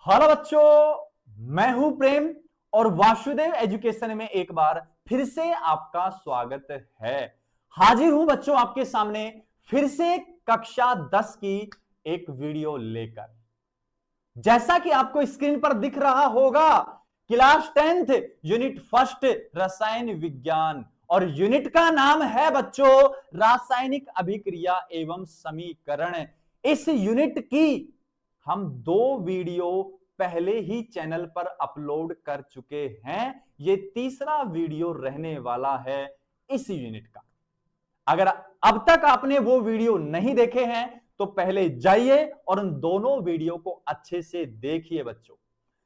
Hello बच्चों, मैं हूं प्रेम और वासुदेव एजुकेशन में एक बार फिर से आपका स्वागत है। हाजिर हूं बच्चों आपके सामने फिर से कक्षा 10 की एक वीडियो लेकर। जैसा कि आपको स्क्रीन पर दिख रहा होगा, क्लास 10th यूनिट फर्स्ट रसायन विज्ञान, और यूनिट का नाम है बच्चों रासायनिक अभिक्रिया एवं समीकरण। इस यूनिट की हम 2 वीडियो पहले ही चैनल पर अपलोड कर चुके हैं। ये तीसरा वीडियो रहने वाला है इस यूनिट का। अगर अब तक आपने वो वीडियो नहीं देखे हैं तो पहले जाइए और उन दोनों वीडियो को अच्छे से देखिए बच्चों।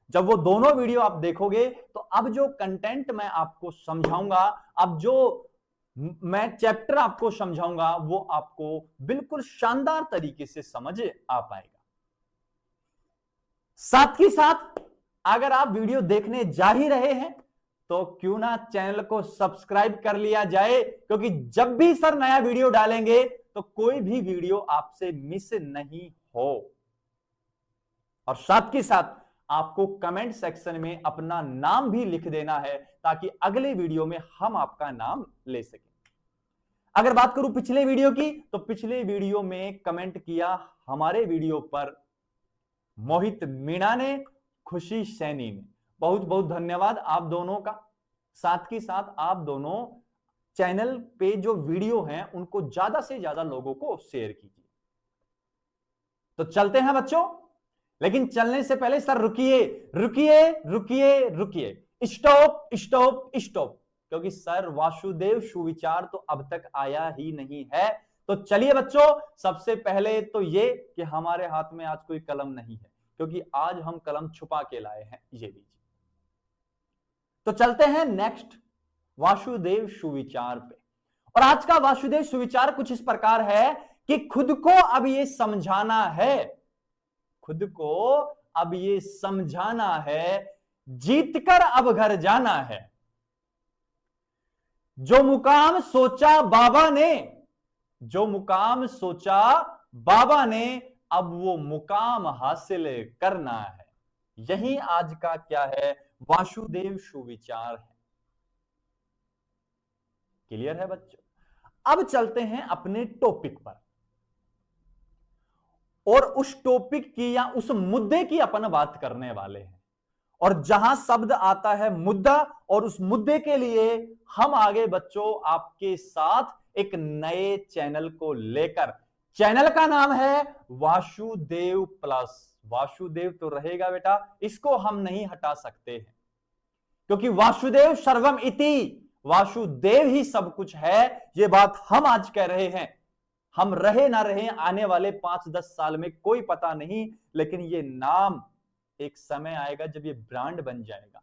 जब वो दोनों वीडियो आप देखोगे तो अब जो कंटेंट मैं आपको समझाऊंगा, अब जो मैं चैप्टर आपको समझाऊंगा, वो आपको बिल्कुल शानदार तरीके से समझ आ पाएगा। साथ ही साथ अगर आप वीडियो देखने जा ही रहे हैं तो क्यों ना चैनल को सब्सक्राइब कर लिया जाए, क्योंकि जब भी सर नया वीडियो डालेंगे तो कोई भी वीडियो आपसे मिस नहीं हो। और साथ ही साथ आपको कमेंट सेक्शन में अपना नाम भी लिख देना है ताकि अगले वीडियो में हम आपका नाम ले सकें। अगर बात करूं पिछले वीडियो की, तो पिछले वीडियो में कमेंट किया हमारे वीडियो पर मोहित मीणा ने, खुशी सैनी ने। बहुत बहुत धन्यवाद आप दोनों का। साथ ही साथ आप दोनों चैनल पे जो वीडियो हैं उनको ज्यादा से ज्यादा लोगों को शेयर कीजिए। तो चलते हैं बच्चों, लेकिन चलने से पहले सर रुकिए रुकिए रुकिए रुकिए, स्टॉप स्टॉप स्टॉप, क्योंकि सर वासुदेव सुविचार तो अब तक आया ही नहीं है। तो चलिए बच्चों, सबसे पहले तो ये कि हमारे हाथ में आज कोई कलम नहीं है, क्योंकि आज हम कलम छुपा के लाए हैं। ये लीजिए। तो चलते हैं नेक्स्ट वासुदेव सुविचार पे। और आज का वासुदेव सुविचार कुछ इस प्रकार है कि खुद को अब ये समझाना है, खुद को अब ये समझाना है, जीतकर अब घर जाना है। जो मुकाम सोचा बाबा ने, जो मुकाम सोचा बाबा ने, अब वो मुकाम हासिल करना है। यही आज का क्या है, वासुदेव सुविचार है। क्लियर है बच्चों? अब चलते हैं अपने टॉपिक पर, और उस टॉपिक की या उस मुद्दे की अपन बात करने वाले हैं। और जहां शब्द आता है मुद्दा, और उस मुद्दे के लिए हम आगे बच्चों आपके साथ एक नए चैनल को लेकर। चैनल का नाम है वासुदेव प्लस। वासुदेव तो रहेगा बेटा, इसको हम नहीं हटा सकते हैं, क्योंकि वासुदेव सर्वम इति, वासुदेव ही सब कुछ है। ये बात हम आज कह रहे हैं। हम रहे ना रहे आने वाले 5-10 साल में कोई पता नहीं, लेकिन ये नाम एक समय आएगा जब ये ब्रांड बन जाएगा।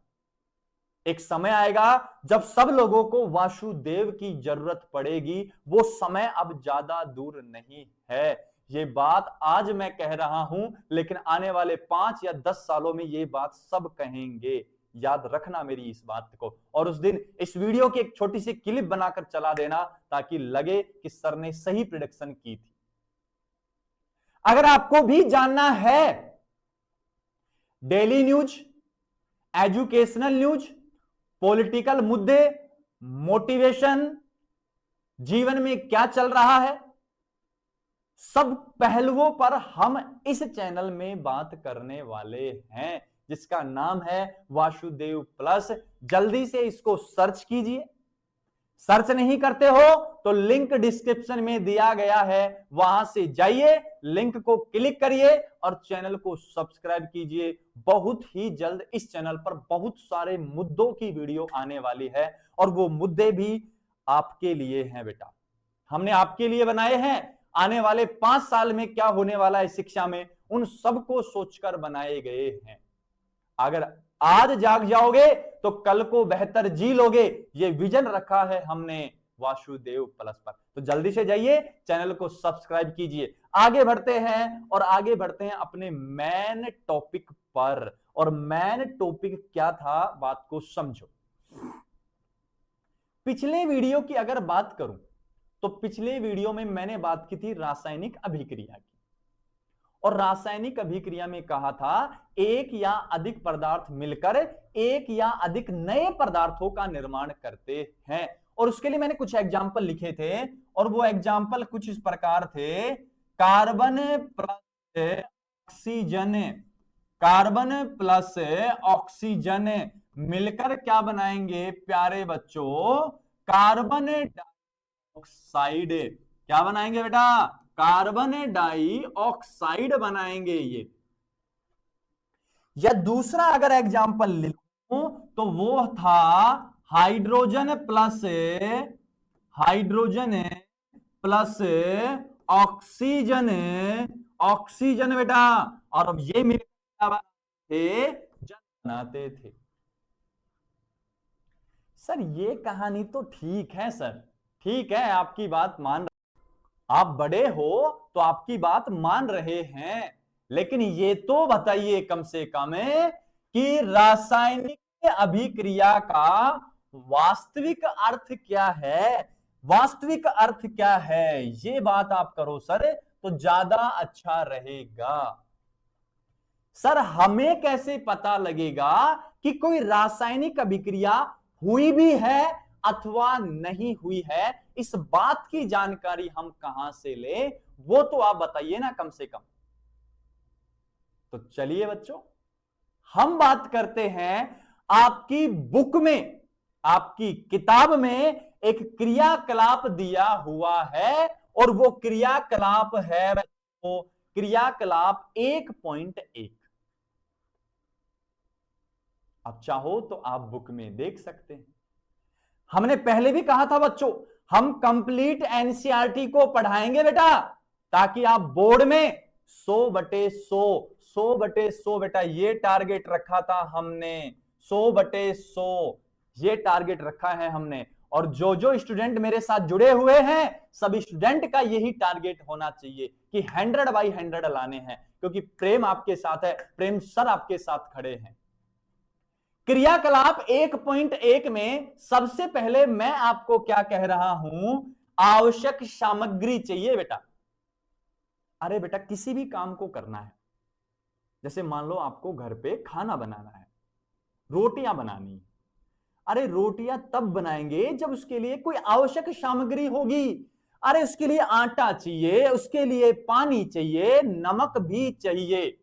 एक समय आएगा जब सब लोगों को वासुदेव की जरूरत पड़ेगी। वो समय अब ज्यादा दूर नहीं है। ये बात आज मैं कह रहा हूं, लेकिन आने वाले 5 या 10 सालों में ये बात सब कहेंगे। याद रखना मेरी इस बात को। और उस दिन इस वीडियो की एक छोटी सी क्लिप बनाकर चला देना, ताकि लगे कि सर ने सही प्रेडिक्शन की थी। अगर आपको भी जानना है daily news, educational news, political मुद्दे, मोटिवेशन, जीवन में क्या चल रहा है, सब पहलुओं पर हम इस चैनल में बात करने वाले हैं, जिसका नाम है वासुदेव प्लस। जल्दी से इसको सर्च कीजिए। सर्च नहीं करते हो तो लिंक डिस्क्रिप्शन में दिया गया है, वहां से जाइए, लिंक को क्लिक करिए और चैनल को सब्सक्राइब कीजिए। बहुत ही जल्द इस चैनल पर बहुत सारे मुद्दों की वीडियो आने वाली है, और वो मुद्दे भी आपके लिए हैं बेटा। हमने आपके लिए बनाए हैं। आने वाले 5 साल में क्या होने वाला है शिक्षा में, उन सबको सोचकर बनाए गए हैं। अगर आज जाग जाओगे तो कल को बेहतर जी लोगे। ये विजन रखा है हमने वासुदेव प्लस पर। तो जल्दी से जाइए, चैनल को सब्सक्राइब कीजिए। आगे बढ़ते हैं, और आगे बढ़ते हैं अपने मेन टॉपिक पर। और मेन टॉपिक क्या था, बात को समझो। पिछले वीडियो की अगर बात करूं तो पिछले वीडियो में मैंने बात की थी रासायनिक अभिक्रिया की, और रासायनिक अभिक्रिया में कहा था एक या अधिक पदार्थ मिलकर एक या अधिक नए पदार्थों का निर्माण करते हैं। और उसके लिए मैंने कुछ एग्जाम्पल लिखे थे और वो एग्जाम्पल कुछ इस प्रकार थे। Carbon plus oxygen, carbon plus oxygen मिलकर क्या बनाएंगे प्यारे बच्चों, कार्बन डाइऑक्साइड। क्या बनाएंगे बेटा, कार्बन डाइऑक्साइड बनाएंगे ये। या दूसरा अगर एग्जांपल लिखूं तो वो था हाइड्रोजन प्लस ऑक्सीजन, ऑक्सीजन बेटा। और अब ये मिलकर थे जल बनाते थे। सर ये कहानी तो ठीक है सर, ठीक है आपकी बात मान, आप बड़े हो तो आपकी बात मान रहे हैं, लेकिन ये तो बताइए कम से कम कि रासायनिक अभिक्रिया का वास्तविक अर्थ क्या है, वास्तविक अर्थ क्या है, ये बात आप करो सर तो ज्यादा अच्छा रहेगा। सर हमें कैसे पता लगेगा कि कोई रासायनिक अभिक्रिया हुई भी है अथवा नहीं हुई है, इस बात की जानकारी हम कहां से ले, वो तो आप बताइए ना कम से कम। तो चलिए बच्चों हम बात करते हैं, आपकी बुक में, आपकी किताब में एक क्रियाकलाप दिया हुआ है और वो क्रियाकलाप है बच्चों क्रियाकलाप 1.1। आप चाहो तो आप बुक में देख सकते हैं। हमने पहले भी कहा था बच्चों हम कंप्लीट एनसीईआरटी को पढ़ाएंगे बेटा, ताकि आप बोर्ड में 100/100 बेटा ये टारगेट रखा था हमने, 100/100 ये टारगेट रखा है हमने। और जो जो स्टूडेंट मेरे साथ जुड़े हुए हैं सभी स्टूडेंट का यही टारगेट होना चाहिए कि 100/100 लाने हैं, क्योंकि प्रेम आपके साथ है, प्रेम सर आपके साथ खड़े हैं। क्रियाकलाप 1.1 में सबसे पहले मैं आपको क्या कह रहा हूं, आवश्यक सामग्री चाहिए बेटा। अरे बेटा किसी भी काम को करना है, जैसे मान लो आपको घर पे खाना बनाना है, रोटियां बनानी, अरे रोटियां तब बनाएंगे जब उसके लिए कोई आवश्यक सामग्री होगी। अरे उसके लिए आटा चाहिए, उसके लिए पानी चाहिए, नमक भी चाहिए,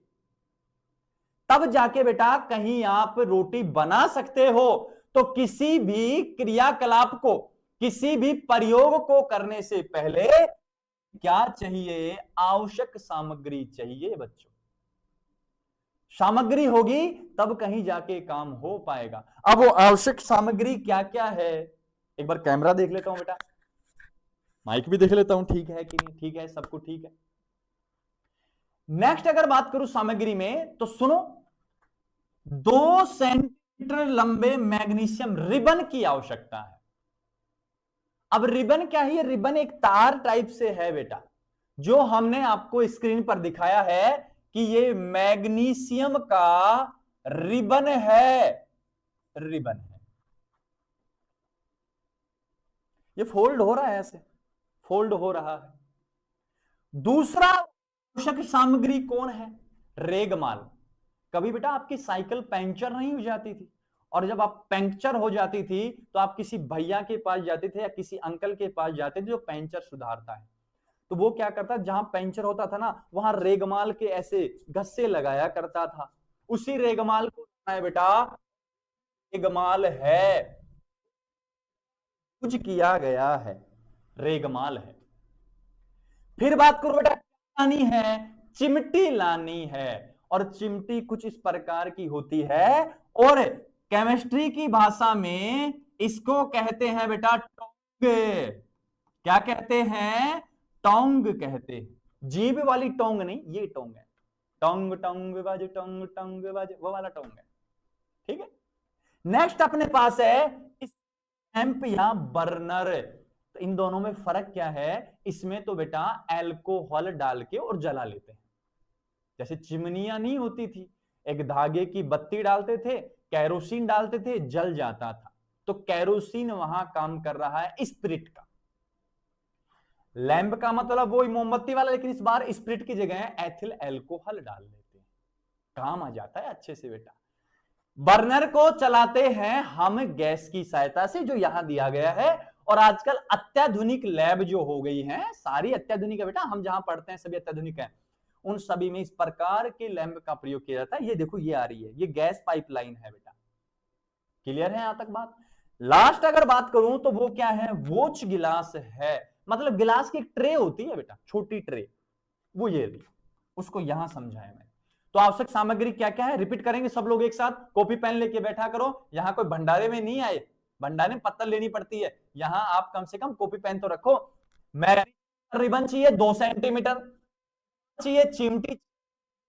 तब जाके बेटा कहीं आप रोटी बना सकते हो। तो किसी भी क्रियाकलाप को, किसी भी प्रयोग को करने से पहले क्या चाहिए, आवश्यक सामग्री चाहिए बच्चों। सामग्री होगी तब कहीं जाके काम हो पाएगा। अब वो आवश्यक सामग्री क्या क्या है, एक बार कैमरा देख लेता हूं बेटा, माइक भी देख लेता हूं ठीक है कि नहीं, ठीक है सब कुछ ठीक है। नेक्स्ट अगर बात करूं सामग्री में तो सुनो, 2 सेंटीमीटर लंबे मैग्नीशियम रिबन की आवश्यकता है। अब रिबन क्या है, रिबन एक तार टाइप से है बेटा, जो हमने आपको स्क्रीन पर दिखाया है कि ये मैग्नीशियम का रिबन है, रिबन है। ये फोल्ड हो रहा है, ऐसे फोल्ड हो रहा है। दूसरा आवश्यक सामग्री कौन है, रेगमाल। कभी बेटा आपकी साइकिल पंक्चर नहीं हो जाती थी, और जब आप पंक्चर हो जाती थी तो आप किसी भैया के पास जाते थे या किसी अंकल के पास जाते थे जो पंक्चर सुधारता है, तो वो क्या करता, जहां पंक्चर होता था ना वहां रेगमाल के ऐसे गस्से लगाया करता था। उसी रेगमाल को है बेटा, रेगमाल है, कुछ किया गया है, रेगमाल है। फिर बात करो बेटा लानी है, चिमटी लानी है, और चिमटी कुछ इस प्रकार की होती है और केमिस्ट्री की भाषा में इसको कहते हैं बेटा टोंग। क्या कहते हैं, टोंग कहते हैं, जीभ वाली टोंग नहीं, ये टोंग है, टोंग टोंग बाजे टोंग टोंग बाजे, वो वाला टोंग है, ठीक है। नेक्स्ट अपने पास है लैंप या बर्नर। तो इन दोनों में फर्क क्या है, इसमें तो बेटा एल्कोहल डाल के और जला लेते हैं, जैसे चिमनियां नहीं होती थी, एक धागे की बत्ती डालते थे, कैरोसिन डालते थे, जल जाता था, तो कैरोसिन वहां काम कर रहा है स्पिरिट का। लैंप का मतलब वो मोमबत्ती वाला, लेकिन इस बार स्पिरिट की जगह एथिल अल्कोहल डाल देते हैं, काम आ जाता है अच्छे से बेटा। बर्नर को चलाते हैं हम गैस की सहायता से, जो यहां दिया गया है। और आजकल अत्याधुनिक लैब जो हो गई हैं, सारी अत्याधुनिक है बेटा, हम जहां पढ़ते हैं सभी अत्याधुनिक है, उन सभी में इस प्रकार के लैंप का प्रयोग किया जाता है। ये देखो ये आ रही है, ये गैस पाइपलाइन है बेटा। क्लियर है यहां तक बात? लास्ट अगर बात करूं तो वो क्या है, वोच गिलास है। मतलब गिलास की एक ट्रे होती है बेटा, छोटी ट्रे, वो ये रही, उसको यहां समझाया मैंने। तो आवश्यक सामग्री क्या क्या है, रिपीट करेंगे सब लोग एक साथ। कॉपी पेन लेके बैठा करो, यहां कोई भंडारे में नहीं आए, भंडारे में पत्तल लेनी पड़ती है, यहां आप कम से कम कॉपी पेन तो रखो। मैग्नीशियम रिबन चाहिए 2 सेंटीमीटर चाहिए, चिमटी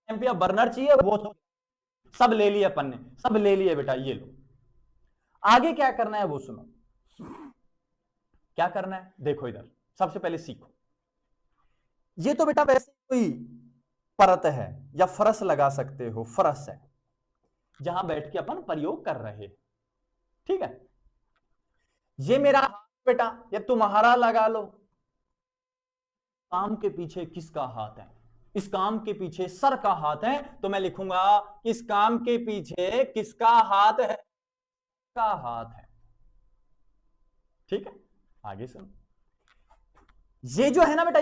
या बर्नर चाहिए, वो तो सब ले लिए अपन ने, सब ले लिए बेटा, ये लो। आगे क्या करना है वो सुनो, क्या करना है देखो इधर, सबसे पहले सीखो। ये तो बेटा वैसे कोई परत है, या फरस लगा सकते हो, फरस है जहां बैठ के अपन प्रयोग कर रहे हैं, ठीक है। ये मेरा हाथ बेटा, ये तुम्हारा लगा लो। काम के पीछे किसका हाथ है, इस काम के पीछे सर का हाथ है, तो मैं लिखूंगा इस काम के पीछे किसका हाथ है, का हाथ है, ठीक है। आगे सुनो, ये जो है ना बेटा,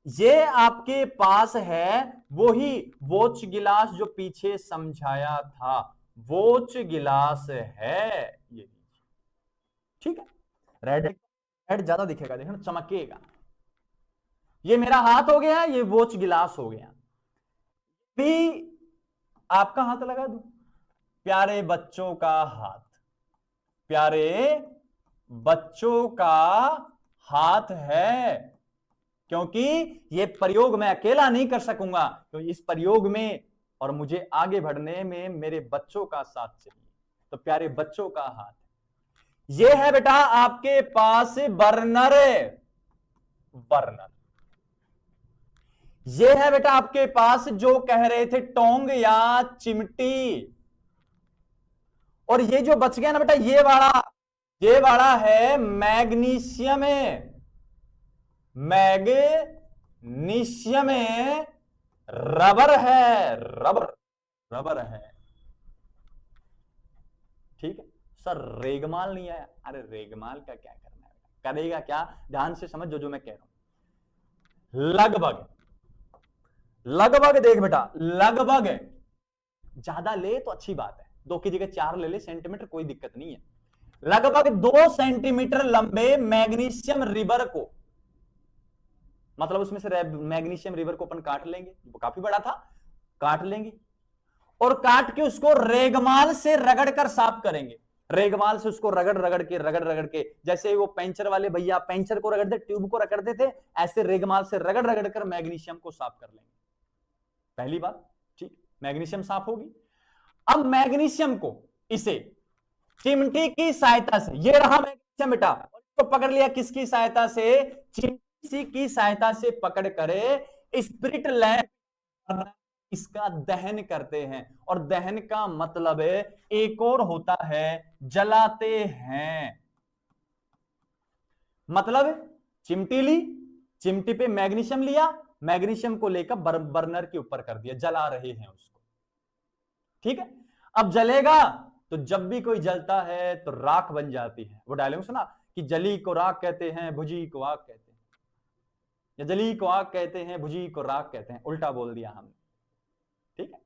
ये आपके पास है वही वोच गिलास जो पीछे समझाया था, वोच गिलास है ये, ठीक है। रेड रेड ज्यादा दिखेगा, देखना चमकेगा। ये मेरा हाथ हो गया, ये वोच गिलास हो गया। भी आपका हाथ लगा दूं, प्यारे बच्चों का हाथ, प्यारे बच्चों का हाथ है, क्योंकि ये प्रयोग मैं अकेला नहीं कर सकूंगा, तो इस प्रयोग में और मुझे आगे बढ़ने में मेरे बच्चों का साथ चाहिए, तो प्यारे बच्चों का हाथ ये है बेटा आपके पास बर्नर, बर्नर ये है बेटा आपके पास जो कह रहे थे टोंग या चिमटी। और ये जो बच गया ना बेटा, ये वाला है मैग्नीशियम, मैग्नीशियम रबर है, रबर है, ठीक है। सर रेगमाल नहीं आया, अरे रेगमाल का क्या करना है, करेगा क्या, ध्यान से समझ जो मैं कह रहा हूं। लगभग देख बेटा, लगभग ज्यादा ले तो अच्छी बात है, 2 की जगह 4 ले ले सेंटीमीटर, कोई दिक्कत नहीं है। लगभग 2 सेंटीमीटर लंबे मैग्नीशियम रिबर को, मतलब उसमें से मैग्नीशियम रिवर को अपन काट लेंगे, वो काफी बड़ा था, काट लेंगे और काट के उसको रेगमाल से रगड़ कर साफ करेंगे। रेगमाल से उसको रगड़ के, जैसे वो पेंचर वाले भैया पेंचर को रगड़ते, ट्यूब को रगड़ते थे, ऐसे रेगमाल से रगड़ कर मैग्नीशियम को साफ कर लेंगे। पहली बात, ठीक, मैग्नीशियम साफ होगी। अब मैग्नीशियम को इसे चिमटी की सहायता से, ये रहा मैग्नीशियम बेटा, इसको पकड़ लिया किसकी सहायता से, चिमटी की सहायता से पकड़ करे स्पिरिट लैंप इसका दहन करते हैं। और दहन का मतलब एक और होता है जलाते हैं। मतलब चिमटी ली, चिमटी पे मैग्नीशियम लिया, मैग्नीशियम को लेकर बर्नर के ऊपर कर दिया, जला रहे हैं उसको, ठीक है। अब जलेगा तो जब भी कोई जलता है तो राख बन जाती है। वो डायलॉग सुना कि जली को राख कहते हैं, भुजी को आग कहते हैं, या जली को आग कहते हैं, भुजी को राख कहते हैं, उल्टा बोल दिया हमने, ठीक है।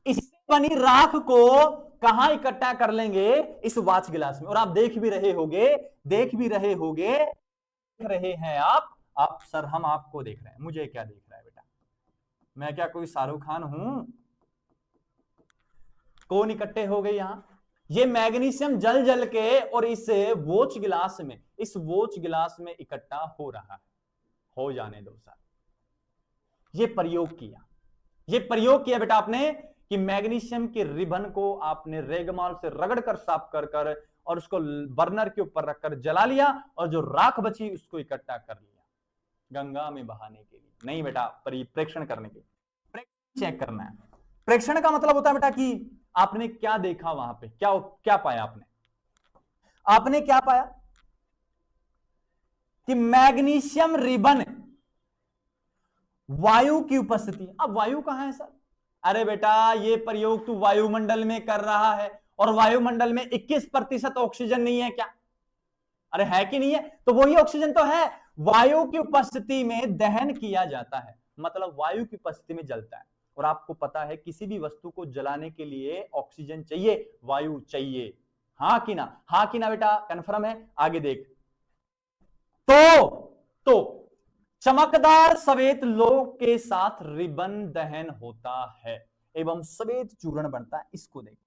इससे बनी राख को कहां इकट्ठा कर लेंगे, इस वाच गिलास में। और आप देख भी रहे होगे, देख रहे हैं आप सर, हम आपको देख रहे हैं, मुझे क्या देख रहा है बेटा, मैं क्या कोई शाहरुख खान हूं। कौन इकट्ठे हो गए यहां, ये मैग्नीशियम जल के और इस वोच गिलास में इकट्ठा हो रहा है। हो जाने दो सर, ये प्रयोग किया बेटा आपने कि मैग्नीशियम के रिबन को आपने रेगमाल से रगड़ कर साफ कर और उसको बर्नर के ऊपर रखकर जला लिया, और जो राख बची उसको इकट्ठा कर लिया गंगा में बहाने के लिए, नहीं बेटा परिप्रेक्षण करने के लिए, चेक करना है। प्रेक्षण का मतलब होता है बेटा कि आपने क्या देखा वहां पे, क्या पाया आपने क्या पाया, कि मैग्नीशियम रिबन वायु की उपस्थिति। अब वायु कहां है सर? अरे बेटा ये प्रयोग तू वायुमंडल में कर रहा है और वायुमंडल में 21% ऑक्सीजन नहीं है क्या? अरे है कि नहीं है? तो वही ऑक्सीजन तो है, वायु की उपस्थिति में दहन किया जाता है, मतलब वायु की उपस्थिति में जलता है। और आपको पता है किसी भी वस्तु को जलाने के लिए ऑक्सीजन चाहिए, वायु चाहिए। हाँ कि ना? हाँ कि ना बेटा? कंफर्म है? आगे देख। तो चमकदार सफेद लोह के साथ रिबन दहन होता है एवं सफेद चूर्ण बनता है। इसको देख,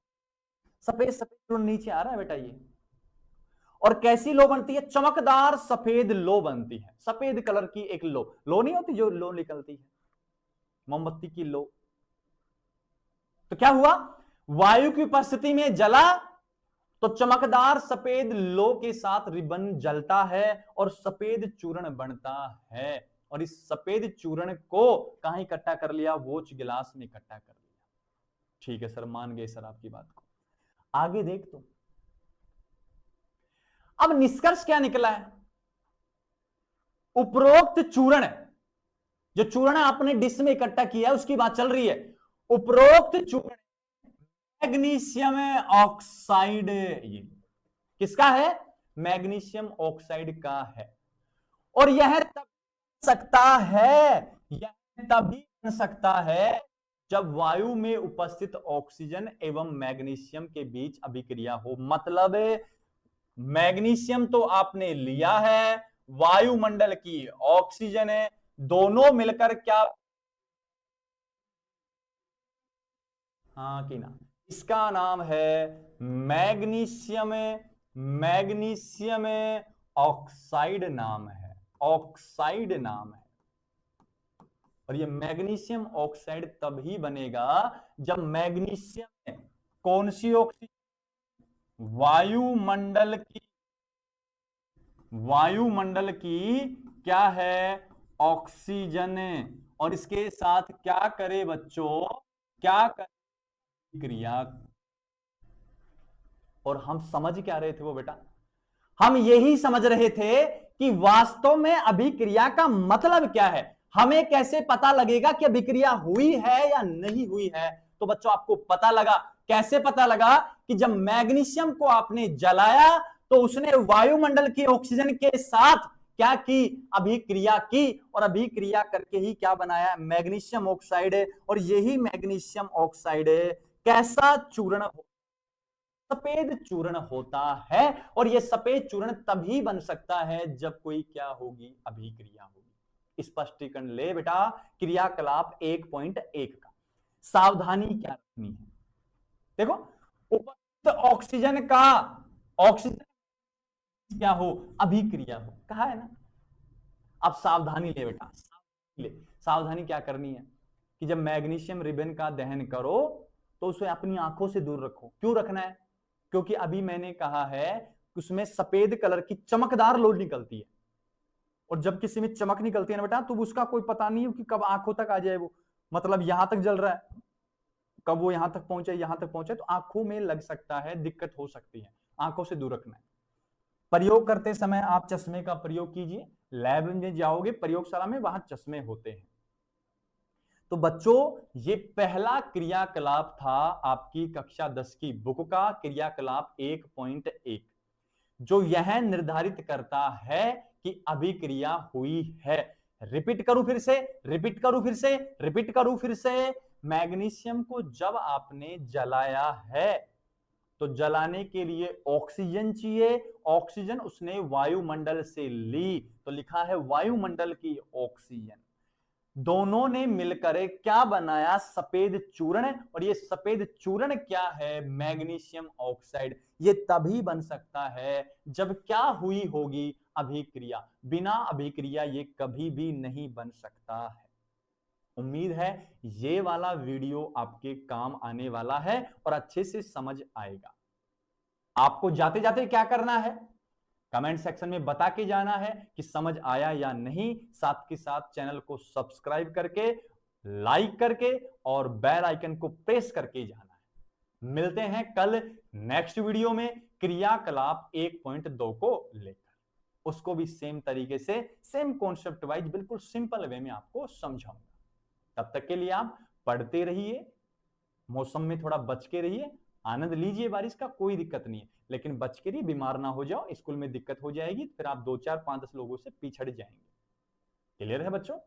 सफेद सफेद चूर्ण नीचे आ रहा है बेटा ये। और कैसी लो बनती है? चमकदार सफेद लो बनती है, सफेद कलर की एक लो नहीं होती जो लो निकलती है, मोमबत्ती की लो। तो क्या हुआ? वायु की उपस्थिति में जला तो चमकदार सफेद लो के साथ रिबन जलता है और सफेद चूर्ण बनता है। और इस सफेद चूर्ण को कहां इकट्ठा कर लिया? वोच गिलास में इकट्ठा कर लिया। ठीक है सर, मान गए सर आपकी बात को। आगे देख तो, अब निष्कर्ष क्या निकला है? उपरोक्त चूर्ण, जो चूर्ण आपने डिश में इकट्ठा किया है उसकी बात चल रही है। उपरोक्त चूर्ण मैग्नीशियम ऑक्साइड, ये किसका है? मैग्नीशियम ऑक्साइड का है। और यह तब सकता है, यह तभी बन सकता है जब वायु में उपस्थित ऑक्सीजन एवं मैग्नीशियम के बीच अभिक्रिया हो। मतलब मैग्नीशियम तो आपने लिया है, वायुमंडल की ऑक्सीजन है, दोनों मिलकर क्या? हाँ कि ना? इसका नाम है मैग्नीशियम, मैग्नीशियम ऑक्साइड नाम है, ऑक्साइड नाम है। और ये मैग्नीशियम ऑक्साइड तभी बनेगा जब मैग्नीशियम में कौन सी ऑक्सीजन? वायुमंडल की, वायुमंडल की क्या है? ऑक्सीजन। और इसके साथ क्या करे बच्चों? क्या करे? क्रिया। और हम समझ क्या रहे थे वो बेटा? हम यही समझ रहे थे कि वास्तव में अभिक्रिया का मतलब क्या है, हमें कैसे पता लगेगा कि अभिक्रिया हुई है या नहीं हुई है। तो बच्चों आपको पता लगा, कैसे पता लगा? कि जब मैग्नीशियम को आपने जलाया तो उसने वायुमंडल की ऑक्सीजन के साथ क्या की? अभिक्रिया की। और अभिक्रिया करके ही क्या बनाया? Magnesium oxide. और यही मैग्नीशियम ऑक्साइड कैसा चूर्ण? सफेद चूर्ण होता है। और यह सफेद चूर्ण तभी बन सकता है जब कोई क्या होगी? अभिक्रिया होगी। स्पष्टीकरण ले बेटा क्रियाकलाप 1.1 का। सावधानी क्या रखनी है? देखो, उपस्थित ऑक्सीजन का, ऑक्सीजन क्या हो? अभिक्रिया हो, कहा है ना। अब सावधानी ले बेटा, सावधानी ले। सावधानी क्या करनी है कि जब मैग्नीशियम रिबन का दहन करो तो उसे अपनी आंखों से दूर रखो। क्यों रखना है? क्योंकि अभी मैंने कहा है कि उसमें सफेद कलर की चमकदार लो निकलती है। और जब किसी में चमक निकलती है ना बेटा, तो उसका कोई पता नहीं है कि कब आंखों तक आ जाए वो। मतलब यहां तक जल रहा है, कब वो यहां तक पहुंचे, यहां तक पहुंचे, तो आंखों में लग सकता है, दिक्कत हो सकती है। आंखों से दूर रखना है। प्रयोग करते समय आप चश्मे का प्रयोग कीजिए। लैब में जाओगे, प्रयोगशाला में, वहां चश्मे होते हैं। तो बच्चों ये पहला क्रियाकलाप था आपकी कक्षा 10 की बुक का, क्रियाकलाप 1.1, जो यह निर्धारित करता है कि अभिक्रिया हुई है। रिपीट करूं फिर से, रिपीट करूं फिर से, रिपीट करूं फिर से। मैग्नीशियम को जब आपने जलाया है तो जलाने के लिए ऑक्सीजन चाहिए। ऑक्सीजन उसने वायुमंडल से ली, तो लिखा है वायुमंडल की ऑक्सीजन। दोनों ने मिलकर क्या बनाया? सफेद चूर्ण। और ये सफेद चूर्ण क्या है? Magnesium oxide. ये तभी बन सकता है जब क्या हुई होगी? अभिक्रिया। बिना अभिक्रिया ये कभी भी नहीं बन सकता है। उम्मीद है ये वाला वीडियो आपके काम आने वाला है और अच्छे से समझ आएगा। आपको जाते जाते क्या करना है? कमेंट सेक्शन में बता के जाना है कि समझ आया या नहीं। साथ के साथ चैनल को सब्सक्राइब करके, लाइक करके और बेल आइकन को प्रेस करके जाना है। मिलते हैं कल नेक्स्ट वीडियो में क्रियाकलाप 1.2 को लेकर। उसको भी सेम तरीके से, सेम कॉन्सेप्ट वाइज, बिल्कुल सिंपल वे में आपको समझाऊंगा। तब तक के लिए आप पढ़ते रहिए, मौसम में थोड़ा बच के रहिए, आनंद लीजिए बारिश का, कोई दिक्कत नहीं है, लेकिन बच के रहिए, बीमार ना हो जाओ, स्कूल में दिक्कत हो जाएगी, फिर आप 2 4 5 10 लोगों से पिछड़ जाएंगे। क्लियर है बच्चों?